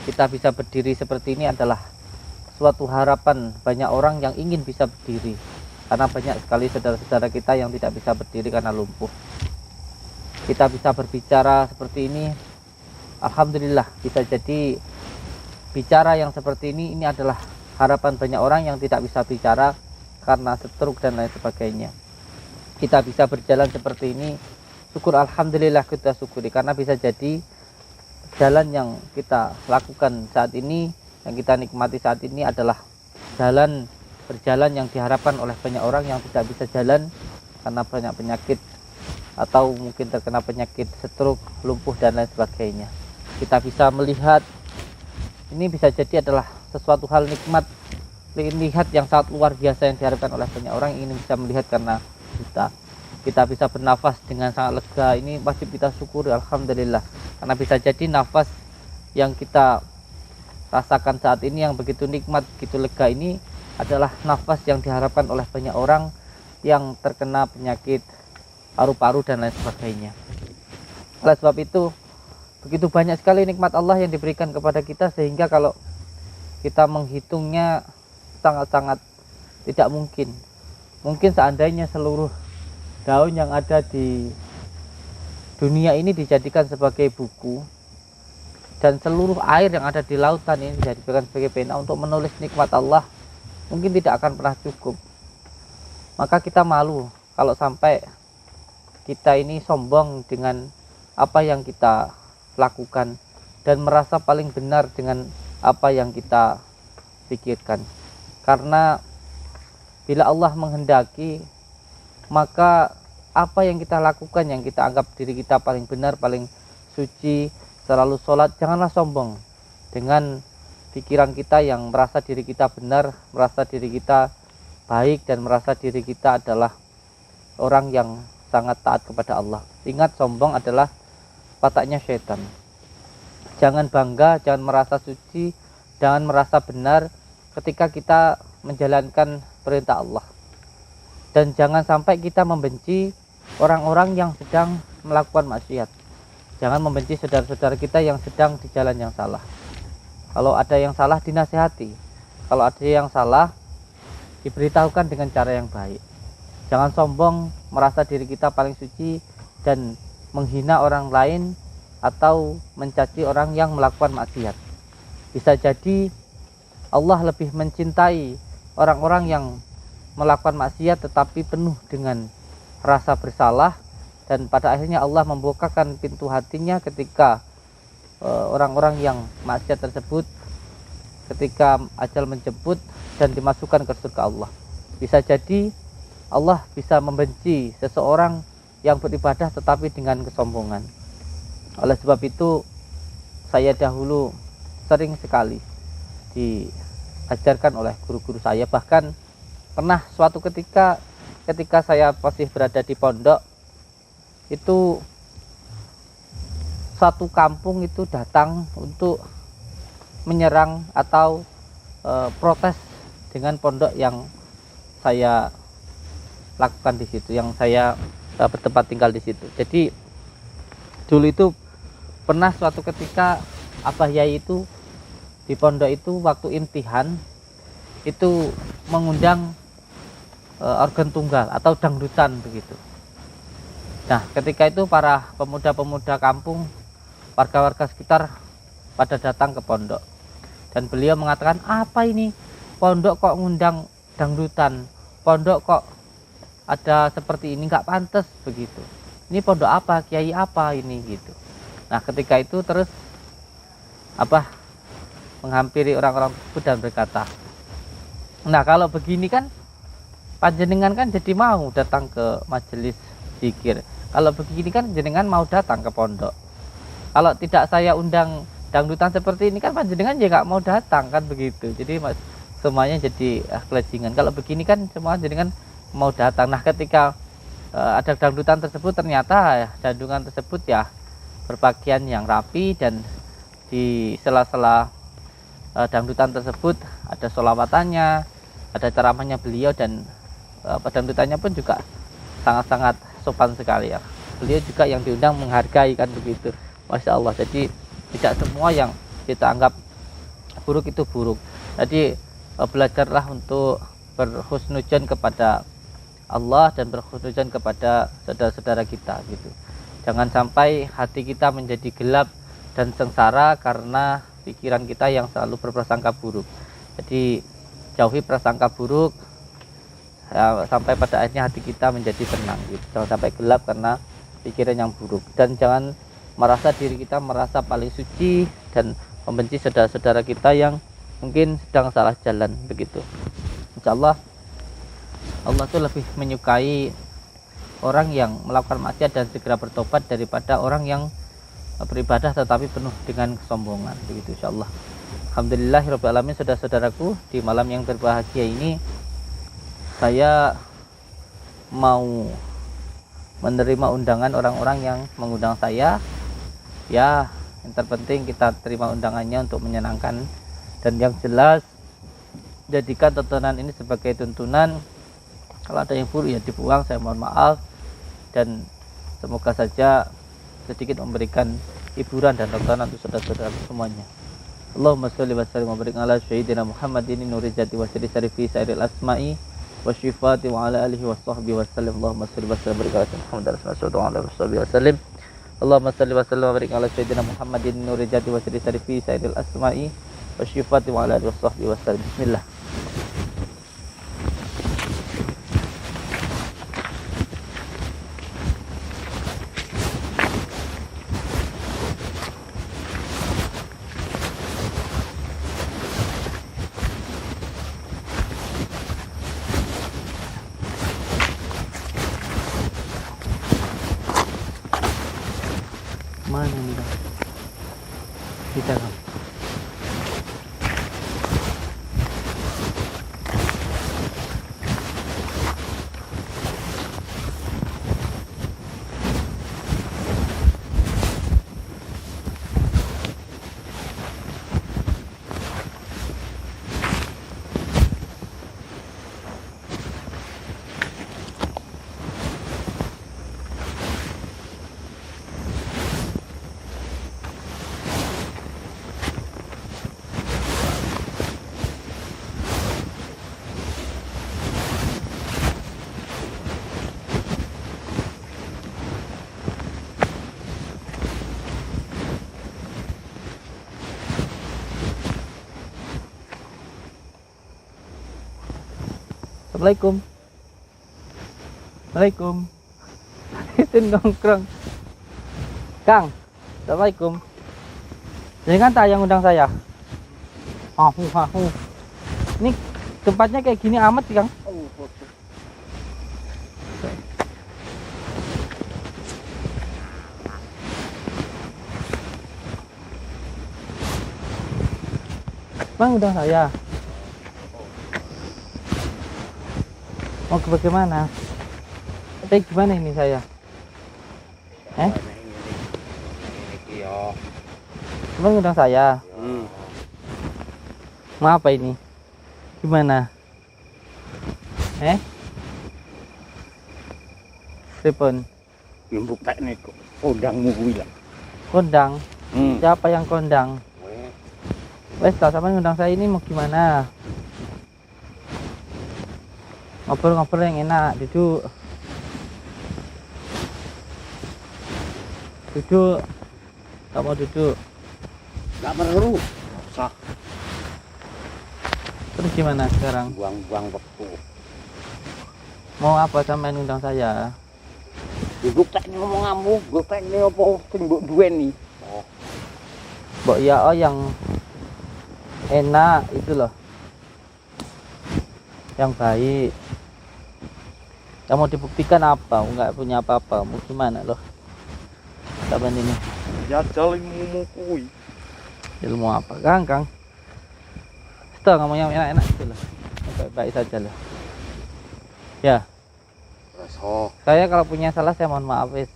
kita bisa berdiri seperti ini adalah suatu harapan banyak orang yang ingin bisa berdiri, karena banyak sekali saudara-saudara kita yang tidak bisa berdiri karena lumpuh. Kita bisa berbicara seperti ini, alhamdulillah. Bisa jadi bicara yang seperti ini adalah harapan banyak orang yang tidak bisa bicara karena stroke dan lain sebagainya. Kita bisa berjalan seperti ini, syukur, alhamdulillah, kita syukuri, karena bisa jadi jalan yang kita lakukan saat ini, yang kita nikmati saat ini adalah berjalan yang diharapkan oleh banyak orang yang tidak bisa jalan karena banyak penyakit, atau mungkin terkena penyakit stroke, lumpuh dan lain sebagainya. Kita bisa melihat, ini bisa jadi adalah sesuatu hal nikmat, lihat yang sangat luar biasa yang diharapkan oleh banyak orang yang ingin bisa melihat karena kita bisa bernafas dengan sangat lega. Ini wajib kita syukuri, alhamdulillah, karena bisa jadi nafas yang kita rasakan saat ini yang begitu nikmat, begitu lega, ini adalah nafas yang diharapkan oleh banyak orang yang terkena penyakit paru-paru dan lain sebagainya. Oleh sebab itu, begitu banyak sekali nikmat Allah yang diberikan kepada kita, sehingga kalau kita menghitungnya sangat-sangat tidak mungkin. Mungkin seandainya seluruh daun yang ada di dunia ini dijadikan sebagai buku, dan seluruh air yang ada di lautan ini dijadikan sebagai pena untuk menulis nikmat Allah, mungkin tidak akan pernah cukup. Maka kita malu kalau sampai kita ini sombong dengan apa yang kita lakukan dan merasa paling benar dengan apa yang kita pikirkan. Karena bila Allah menghendaki, maka apa yang kita lakukan, yang kita anggap diri kita paling benar, paling suci, selalu sholat, janganlah sombong dengan pikiran kita yang merasa diri kita benar, merasa diri kita baik, dan merasa diri kita adalah orang yang sangat taat kepada Allah. Ingat, sombong adalah wataknya syaitan. Jangan bangga, jangan merasa suci, jangan merasa benar ketika kita menjalankan perintah Allah. Dan jangan sampai kita membenci orang-orang yang sedang melakukan maksiat. Jangan membenci saudara-saudara kita yang sedang di jalan yang salah. Kalau ada yang salah, dinasihati. Kalau ada yang salah, diberitahukan dengan cara yang baik. Jangan sombong, merasa diri kita paling suci dan menghina orang lain atau mencaci orang yang melakukan maksiat. Bisa jadi Allah lebih mencintai orang-orang yang melakukan maksiat tetapi penuh dengan rasa bersalah, dan pada akhirnya Allah membukakan pintu hatinya ketika orang-orang yang maksiat tersebut, ketika ajal menjemput dan dimasukkan ke surga Allah. Bisa jadi Allah bisa membenci seseorang yang beribadah tetapi dengan kesombongan. Oleh sebab itu, saya dahulu sering sekali diajarkan oleh guru-guru saya. Bahkan pernah suatu ketika saya masih berada di pondok, itu satu kampung itu datang untuk menyerang atau protes dengan pondok yang saya lakukan di situ, yang saya bertempat tinggal di situ. Jadi dulu itu pernah suatu ketika Abah Yai itu di pondok itu waktu intihan itu mengundang organ tunggal atau dangdutan begitu. Nah, ketika itu para pemuda-pemuda kampung, warga-warga sekitar pada datang ke pondok, dan beliau mengatakan, apa ini, pondok kok ngundang dangdutan, pondok kok ada seperti ini, nggak pantas begitu, ini pondok apa, kiai apa ini gitu. Nah, ketika itu terus menghampiri orang-orang tersebut dan berkata, nah kalau begini kan panjenengan kan jadi mau datang ke majelis zikir, kalau begini kan jenengan mau datang ke pondok. Kalau tidak saya undang dangdutan seperti ini kan panjenengan ya nggak mau datang kan begitu. Jadi semuanya jadi kelajingan. Kalau begini kan semua jenengan mau datang. Nah, ketika ada dangdutan tersebut, ternyata dangdutan tersebut ya berpakaian yang rapi, dan di sela-sela dangdutan tersebut ada sholawatannya, ada ceramahnya beliau, dan dangdutannya pun juga sangat-sangat sopan sekali ya. Beliau juga yang diundang menghargai kan begitu. Masya Allah. Jadi tidak semua yang kita anggap buruk itu buruk. Jadi belajarlah untuk berhusnudzon kepada Allah dan berhusnudzon kepada saudara-saudara kita gitu. Jangan sampai hati kita menjadi gelap dan sengsara karena pikiran kita yang selalu berprasangka buruk. Jadi jauhi prasangka buruk ya, sampai pada akhirnya hati kita menjadi tenang gitu. Jangan sampai gelap karena pikiran yang buruk, dan jangan merasa diri kita merasa paling suci dan membenci saudara-saudara kita yang mungkin sedang salah jalan begitu. Insyaallah Allah tuh lebih menyukai orang yang melakukan maksiat dan segera bertobat daripada orang yang beribadah tetapi penuh dengan kesombongan begitu insyaallah. Alhamdulillahirabbil alamin. Saudara-saudaraku, di malam yang berbahagia ini saya mau menerima undangan orang-orang yang mengundang saya. Ya, yang terpenting kita terima undangannya untuk menyenangkan, dan yang jelas jadikan tontonan ini sebagai tuntunan. Kalau ada yang buruk ya dibuang, saya mohon maaf, dan semoga saja sedikit memberikan hiburan dan tontonan untuk saudara-saudara semuanya. Allahumma sholli wa sallim wa barik ala sayyidina Muhammadin nuri jati wa sirri syarifi sairil asma'i wa syifati wa ala alihi wa sahbihi wa sallim. Allahumma sholli wa sallim wa barik ala Muhammad rasulullah wa sallim. Allahumma sholli wa sallim wa barik ala sayyidina Muhammadin nuri jati wa sirri syarifi sairil asma'i wa syifati wa ala alihi wa sahbihi wa sallim. Bismillah. Mana nih bang? Kita kan. Assalamualaikum. Waalaikum. Itu nongkrong. Kang, Assalamualaikum. Jadi kan tak yang undang saya. Ini tempatnya kayak gini amat sih, Kang. Bang undang saya. Mau ke bagaimana? Tapi gimana ini saya? Bang undang saya. Mau apa ini? Gimana? Pripun? Lembuk teknik kondangmu kuwi lah. Kondang? Siapa yang kondang? Wes, tak sama ngundang saya ini mau gimana? Ngobrol-ngobrol yang enak, duduk. Duduk. Tak mau duduk. Gak perlu. Usah. Terus gimana sekarang? Buang-buang waktu. Mau apa sama ngundang saya? Duduk teknik ngomong kamu, gue teknik apa sing mbok duweni. Mbok ya yang enak itu loh. Yang baik. Yang mau dibuktikan apa? Enggak punya apa-apa. Mau gimana loh? Saban ini. Jajal ilmu kuwi. Ilmu apa? Kang. Setelah ngomong yang enak-enak itu loh. Baik-baik saja loh. Ya. Saya kalau punya salah saya mohon maaf wis.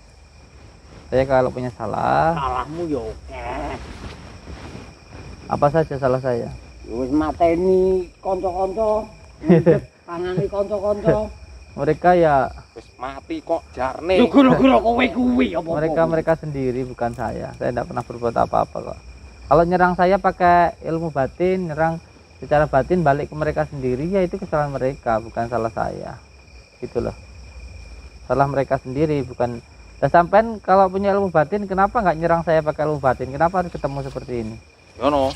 Saya kalau punya salah. Salahmu yo Apa saja salah saya? wis mateni kanca-kanca. Tangani kanca-kanca. Mereka ya wis mati kok jarne. Lho gara-gara kowe kuwi apa? mereka sendiri bukan saya. Saya tidak pernah berbuat apa-apa kok. Kalau nyerang saya pakai ilmu batin, nyerang secara batin balik ke mereka sendiri, ya itu kesalahan mereka, bukan salah saya. Gitu loh. Salah mereka sendiri, bukan. Dan sampean kalau punya ilmu batin, kenapa nggak nyerang saya pakai ilmu batin? Kenapa harus ketemu seperti ini? Yono.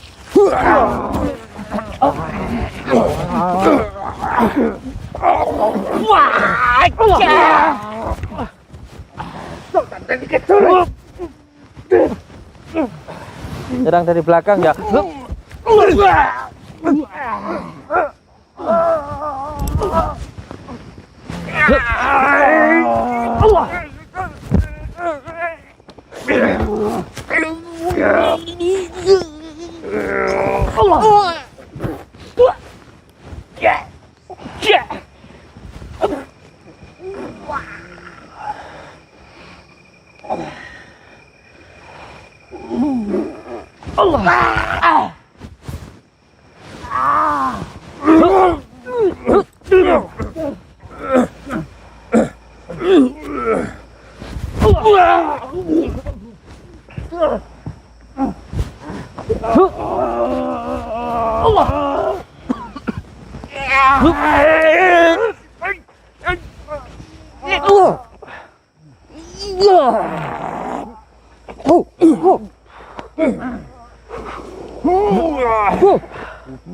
Nyerang dari belakang ya.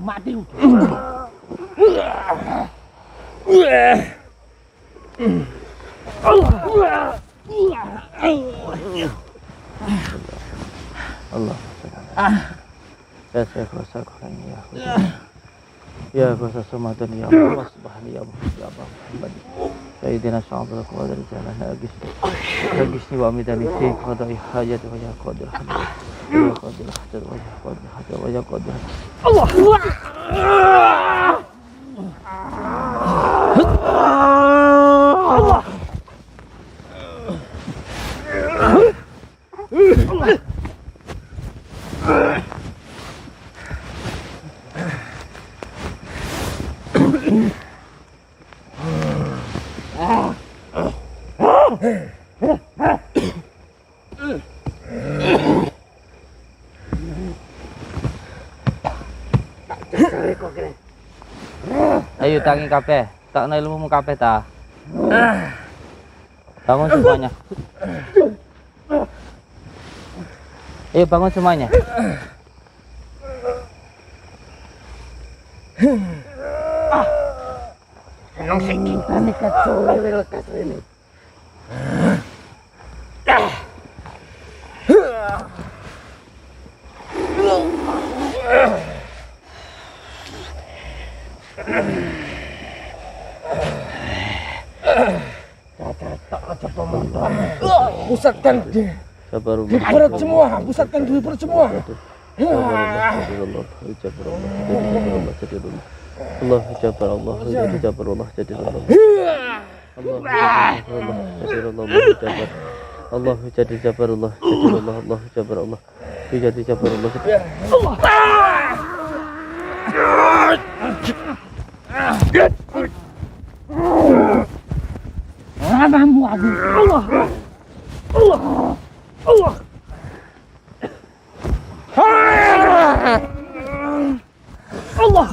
Mati. Allah. Ya saya kuasa Quran ya. Ya kuasa Ramadan ya Allah subhanahu ya Muhammad. Sayyidina Syabul Qadir jalan Nagisni wa midani fi qada'i hajat wa ya qadir. Ya qadir hajar wa ya qadir hajar wa ya qadir. Allah. Allah. Ayo tangi kabeh, tak ilmumu kabeh ta. Bangun semuanya. Ayo bangun semuanya. Nang kita nih kacau lekas ini. Pusatkan perut semua, pusatkan dulu perut semua. Allah jabar Allah jabar Allah jadi Allah. Allah jadi jabar Allah jadi Allah. Allah jabar Allah jadi jabar Allah. Namamu aku. Allah. Allah. Allah. Allah.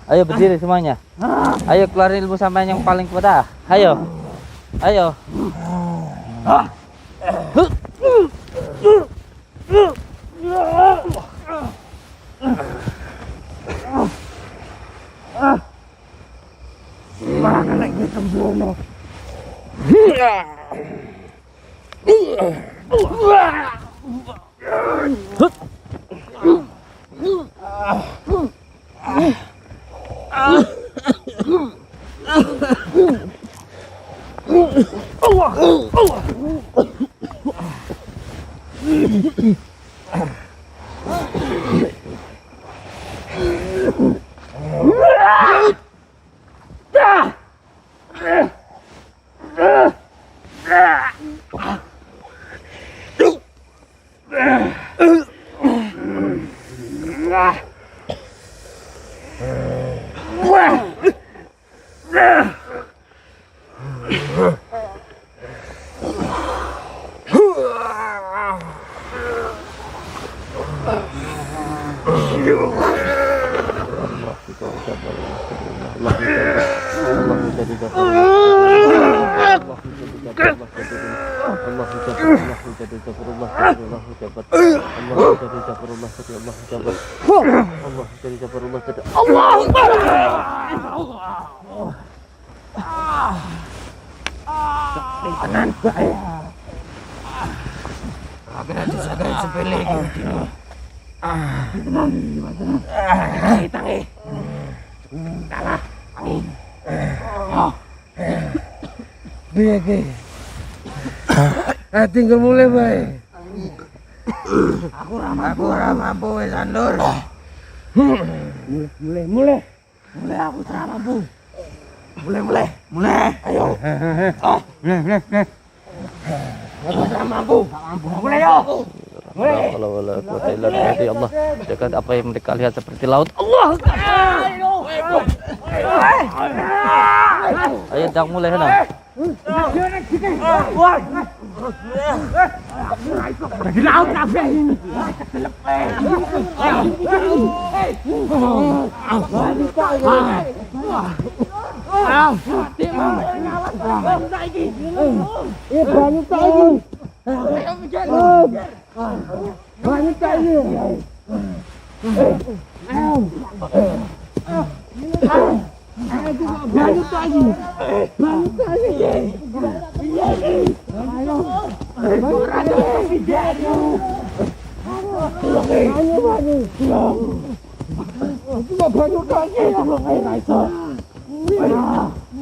Ayo berdiri semuanya. Ayo keluarin ilmu sampean yang paling kuat. Ayo. Ayo. Tinggal mulai bae. Aku ora mampu wis Andur. Mulai aku ora mampu. Mulai. Ayo. Mulai. Aku ora mampu. Mulai yo. Allah, dekat apa yang mereka lihat seperti laut. Allah. Ayo jangan mulai sana. Di laut kabeh ini.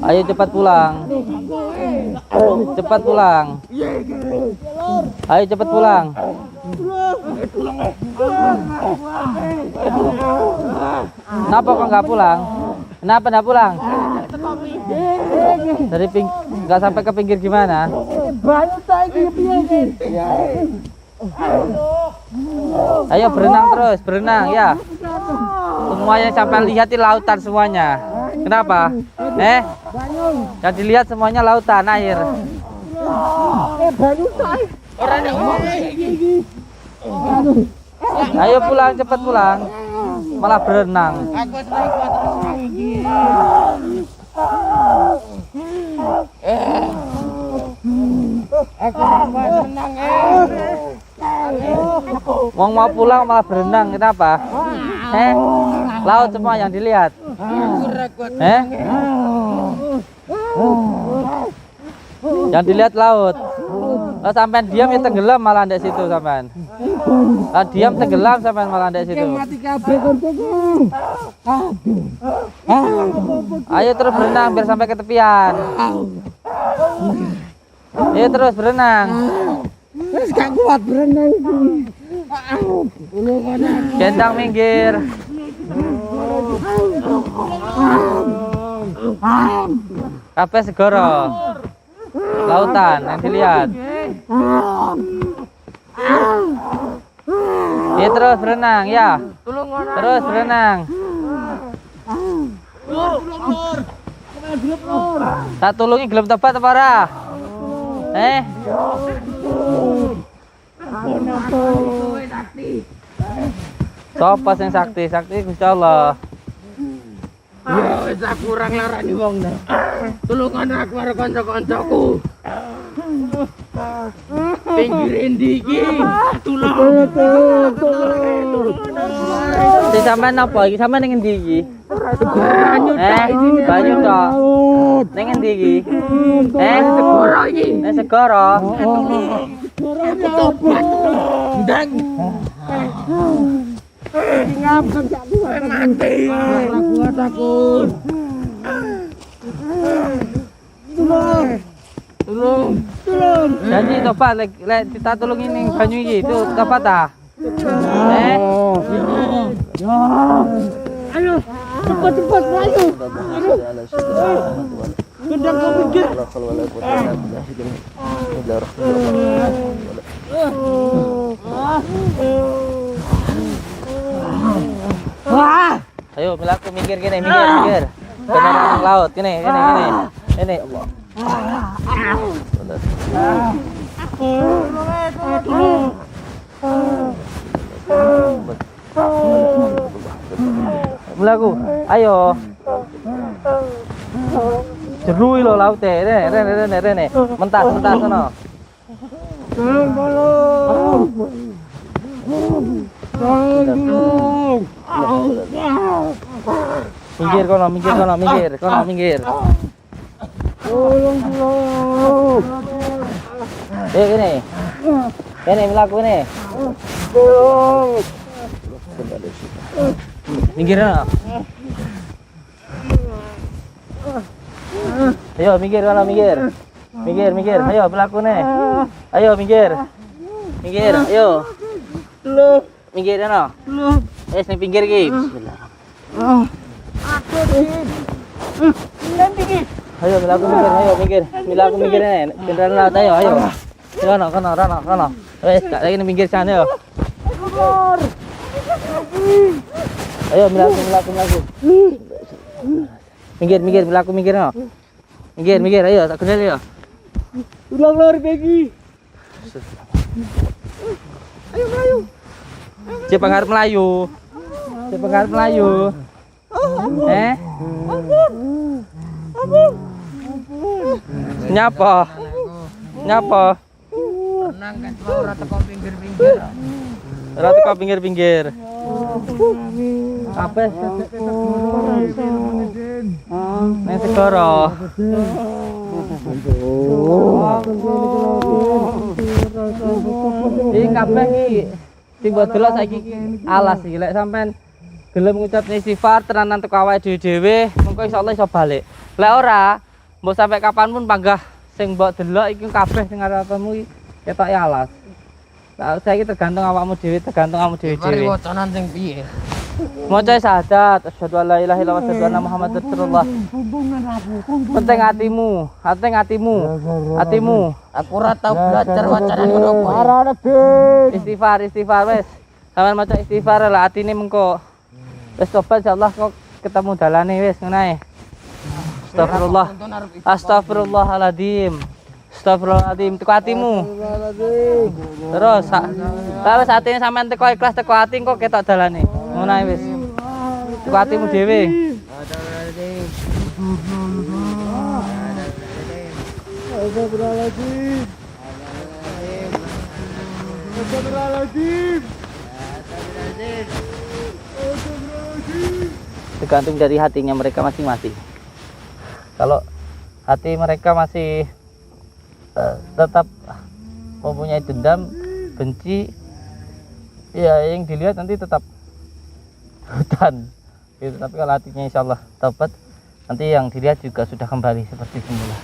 Ayo cepat pulang. Cepat pulang. Ayo cepat pulang. Kenapa kok nggak pulang? Kenapa nggak pulang? Dari nggak sampai ke pinggir gimana? Ayo berenang terus, berenang ya. Semuanya sampai lihat di lautan semuanya. Kenapa? Yang dilihat semuanya lautan, air. Ayo pulang, cepat pulang. Malah berenang. Mau pulang malah berenang, kenapa? Laut semua yang dilihat. Yang dilihat laut. Oh, sampai diam ya tenggelam malah ndek situ sampean. Diam tenggelam sampean malah ndek situ. Ayo terus berenang biar sampai ke tepian. Ayo terus berenang. Wis gak kuat berenang iki. Gendang minggir. Kabeh segoro. Lautan yang dilihat. Ya terus berenang ya. Terus berenang. Tak tulungi gelem tebat apa ora? Sopo sing sakti? Sakti Gusti Allah. Ya wis aku ora nglarani wong nek. Tulungan aku karo kanca-kancaku. Pinggir endi iki? Tulung. Si sampean napa iki? Sampean ning endi iki? Banyu tok. Banyu tok. Neng endi iki? Segoro iki. Segoro. Aku tobat. Ndang. Ngapun gak mati. Aku takut. Tolong. Janji tobat lek kita tolong ini banyu iki itu tobat ta? Ayo, cepat ayo. Gendang kau pikir. Ayo melaku minggir gini, minggir. Ke laut gini. Ini Allah. Melaku, ayo. Jerui lo laute, rene. Mentas sono. Minggir kono, minggir. Tolong. Gini. Ini melaku ini. Minggir kono. Ayo minggir kono, minggir. Ayo melaku nih. Ayo minggir. Ayo. Minggir kono. Wes ning pinggir iki. Bismillah. Ayo minggir. Melaku minggir nih. Beneran laut ayo. Kono. Wes gak lagi ning pinggir sana yo. Ayo melaku. Minggir melaku minggir no. Minggir ayo tak kendali yo. Udah lari lagi. Ayo. Cek pengarep Melayu. Nyapa? Renang kan ora teko pinggir-pinggir. Ora teko pinggir-pinggir. Apa? Nek segoro. Iki kabeh iki sing mbok delok saiki alas iki lek sampean gelem ngucap istighfar tenanan teko awake dhewe mengko insyaallah iso balik. Lek ora mbok sampai kapanpun panggah sing mbok delok iki kabeh sing arepmu iki ketoke alas. Lah saiki tergantung awakmu dhewe, dhewe. Mari wacanan sing piye? Maca syahadat, asyhadu an la ilaha illallah wa asyhadu anna muhammadar rasulullah. Penting hatimu. Aku ora tau belajar wacanan ngono kuwi. Istighfar wes. Sampeyan maca istighfar lah atine mengko. Wes tobat insyaallah kok ketemu dalane wes ngono ae. Astagfirullahaladzim. Teko hatimu. Terus wes atine sampean teko ikhlas teko hati kok ketok dalane. Ngono ae wis. Teko hatimu dhewe. Tergantung dari hatinya mereka masing-masing. Kalau hati mereka masih tetap mempunyai dendam, benci, ya yang dilihat nanti tetap hutan gitu. Tapi kalau hatinya insyaallah taubat, nanti yang dilihat juga sudah kembali seperti semula.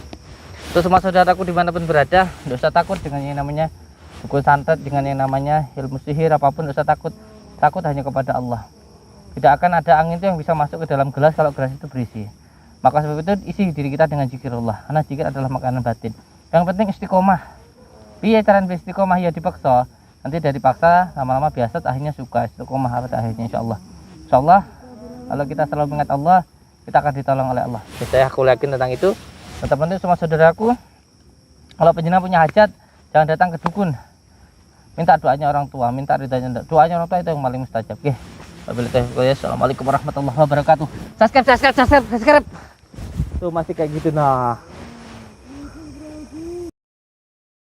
Terus semua saudaraku dimanapun berada, tidak usah takut dengan yang namanya dukun santet, dengan yang namanya ilmu sihir apapun, tidak usah takut. Takut hanya kepada Allah. Tidak akan ada angin itu yang bisa masuk ke dalam gelas kalau gelas itu berisi. Maka sebab itu isi diri kita dengan zikirullah, karena zikir adalah makanan batin. Yang penting istiqomah. Piye cara istiqomah ya dipaksa. Nanti dari paksa lama-lama biasa akhirnya suka istiqomah akhirnya insyaallah. Insyaallah kalau kita selalu mengingat Allah, kita akan ditolong oleh Allah. Saya aku yakin tentang itu. Teman-teman semua saudaraku, kalau penjenengan punya hajat, jangan datang ke dukun. Minta doanya orang tua, minta ridhonya. Doanya orang tua itu yang paling mustajab. Oke. Assalamualaikum warahmatullahi wabarakatuh. Subscribe. Tuh masih kayak gitu nah.